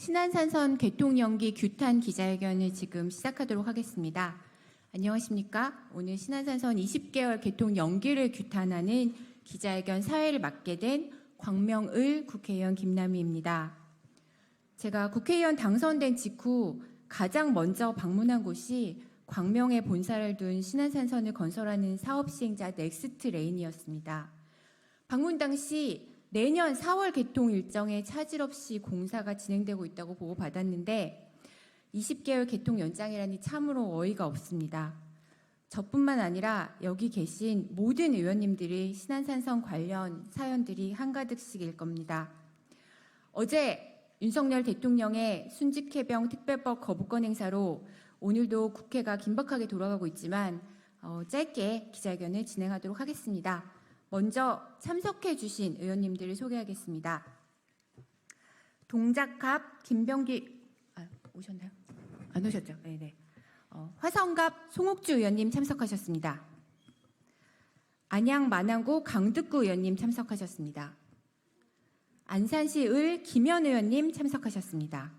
신안산선 개통 연기 규탄 기자회견을 지금 시작하도록 하겠습니다. 안녕하십니까? 오늘 신안산선 20개월 개통 연기를 규탄하는 기자회견 사회를 맡게 된 광명을 국회의원 김남희입니다. 제가 국회의원 당선된 직후 가장 먼저 방문한 곳이 광명에 본사를 둔 신안산선을 건설하는 사업 시행자 넥스트 레인이었습니다. 방문 당시 내년 4월 개통 일정에 차질 없이 공사가 진행되고 있다고 보고받았는데 20개월 개통 연장이라니 참으로 어이가 없습니다. 저뿐만 아니라 여기 계신 모든 의원님들이 신안산선 관련 사연들이 한가득씩일 겁니다. 어제 윤석열 대통령의 순직해병 특별법 거부권 행사로 오늘도 국회가 긴박하게 돌아가고 있지만 짧게 기자회견을 진행하도록 하겠습니다. 먼저 참석해 주신 의원님들을 소개하겠습니다. 동작갑 김병기 오셨나요? 안 오셨죠? 네네. 화성갑 송옥주 의원님 참석하셨습니다. 안양 만안구 강득구 의원님 참석하셨습니다. 안산시 을 김현 의원님 참석하셨습니다.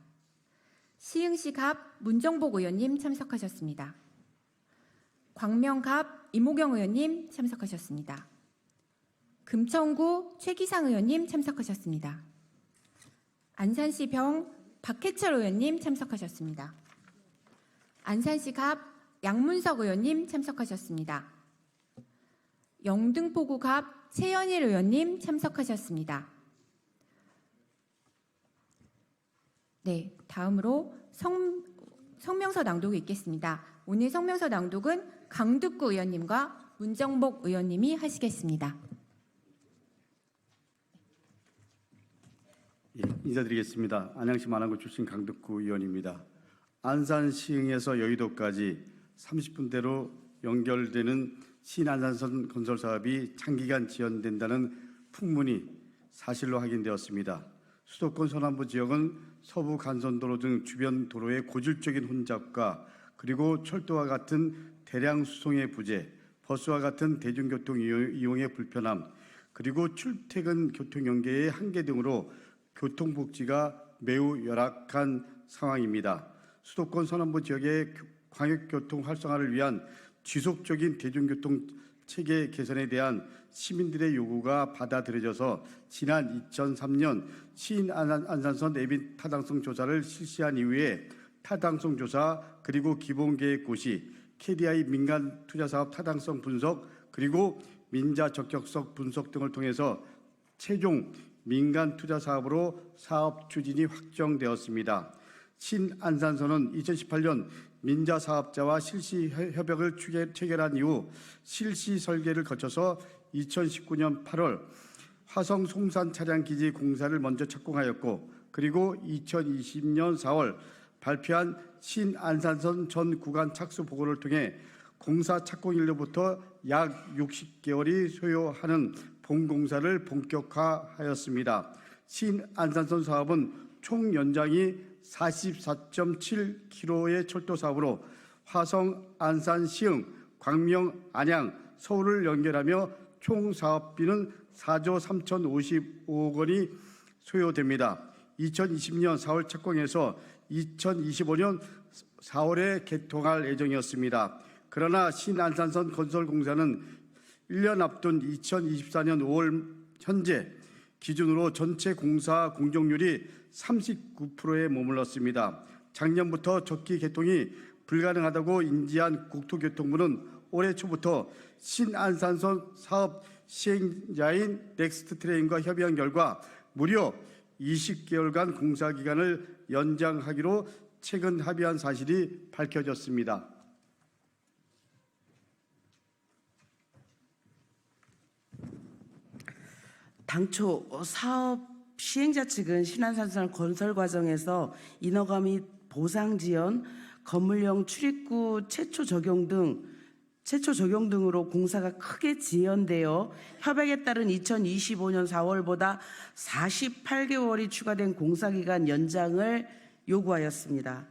시흥시 갑 문정복 의원님 참석하셨습니다. 광명갑 이모경 의원님 참석하셨습니다. 금천구 최기상 의원님 참석하셨습니다. 안산시 병 박해철 의원님 참석하셨습니다. 안산시 갑 양문석 의원님 참석하셨습니다. 영등포구 갑 최연일 의원님 참석하셨습니다. 네, 다음으로 성명서 낭독이 있겠습니다. 오늘 성명서 낭독은 강득구 의원님과 문정복 의원님이 하시겠습니다. 인사드리겠습니다. 안양시 만안구 출신 강득구 의원입니다. 안산 시흥에서 여의도까지 30분대로 연결되는 신안산선 건설 사업이 장기간 지연된다는 풍문이 사실로 확인되었습니다. 수도권 서남부 지역은 서부 간선도로 등 주변 도로의 고질적인 혼잡과 그리고 철도와 같은 대량 수송의 부재, 버스와 같은 대중교통 이용의 불편함, 그리고 출퇴근 교통 연계의 한계 등으로 교통복지가 매우 열악한 상황입니다. 수도권 서남부 지역의 광역교통 활성화를 위한 지속적인 대중교통 체계 개선에 대한 시민들의 요구가 받아들여져서 지난 2003년 신안산선 내빈 타당성 조사를 실시한 이후에 타당성 조사 그리고 기본계획 고시, KDI 민간 투자사업 타당성 분석 그리고 민자 적격성 분석 등을 통해서 최종 민간 투자 사업으로 사업 추진이 확정되었습니다. 신안산선은 2018년 민자 사업자와 실시 협약을 체결한 이후 실시 설계를 거쳐서 2019년 8월 화성 송산 차량 기지 공사를 먼저 착공하였고 그리고 2020년 4월 발표한 신안산선 전 구간 착수 보고를 통해 공사 착공일로부터 약 60개월이 소요하는 본공사를 본격화하였습니다. 신안산선 사업은 총 연장이 44.7km의 철도 사업으로 화성, 안산, 시흥, 광명, 안양, 서울을 연결하며 총 사업비는 4조 3,055억 원이 소요됩니다. 2020년 4월 착공해서 2025년 4월에 개통할 예정이었습니다. 그러나 신안산선 건설 공사는 1년 앞둔 2024년 5월 현재 기준으로 전체 공사 공정률이 39%에 머물렀습니다. 작년부터 적기 개통이 불가능하다고 인지한 국토교통부는 올해 초부터 신안산선 사업 시행자인 넥스트트레인과 협의한 결과 무려 20개월간 공사 기간을 연장하기로 최근 합의한 사실이 밝혀졌습니다. 당초 사업 시행자 측은 신안산선 건설 과정에서 인허가 및 보상 지연, 건물형 출입구 최초 적용 등으로 공사가 크게 지연되어 협약에 따른 2025년 4월보다 48개월이 추가된 공사기간 연장을 요구하였습니다.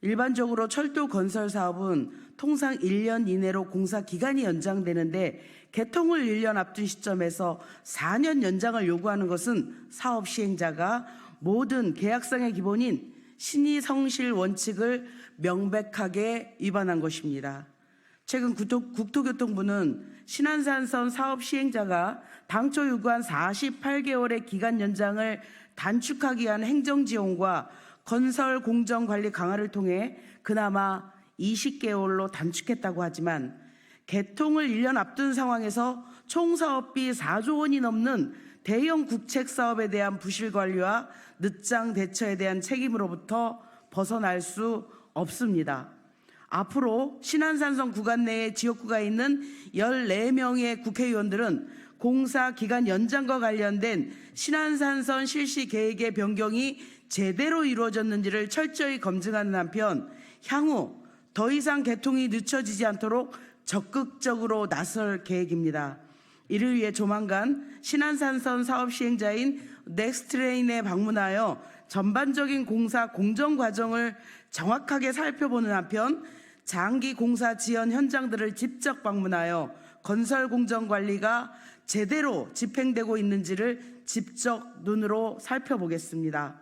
일반적으로 철도 건설 사업은 통상 1년 이내로 공사 기간이 연장되는데 개통을 1년 앞둔 시점에서 4년 연장을 요구하는 것은 사업 시행자가 모든 계약상의 기본인 신의 성실 원칙을 명백하게 위반한 것입니다. 최근 국토교통부는 신안산선 사업 시행자가 당초 요구한 48개월의 기간 연장을 단축하기 위한 행정지원과 건설 공정관리 강화를 통해 그나마 20개월로 단축했다고 하지만 개통을 1년 앞둔 상황에서 총 사업비 4조 원이 넘는 대형 국책 사업에 대한 부실 관리와 늦장 대처에 대한 책임으로부터 벗어날 수 없습니다. 앞으로 신안산선 구간 내에 지역구가 있는 14명의 국회의원들은 공사 기간 연장과 관련된 신안산선 실시 계획의 변경이 제대로 이루어졌는지를 철저히 검증하는 한편 향후 더 이상 개통이 늦춰지지 않도록 적극적으로 나설 계획입니다. 이를 위해 조만간 신안산선 사업 시행자인 넥스트레인에 방문하여 전반적인 공사 공정 과정을 정확하게 살펴보는 한편 장기 공사 지연 현장들을 직접 방문하여 건설 공정 관리가 제대로 집행되고 있는지를 직접 눈으로 살펴보겠습니다.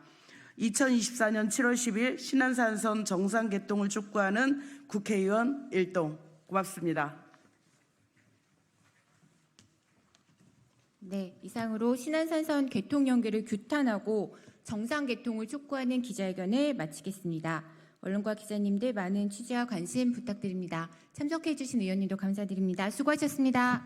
2024년 7월 10일 신안산선 정상 개통을 촉구하는 국회의원 일동 고맙습니다. 네, 이상으로 신안산선 개통 연기를 규탄하고 정상 개통을 촉구하는 기자회견을 마치겠습니다. 언론과 기자님들 많은 취재와 관심 부탁드립니다. 참석해 주신 의원님도 감사드립니다. 수고하셨습니다.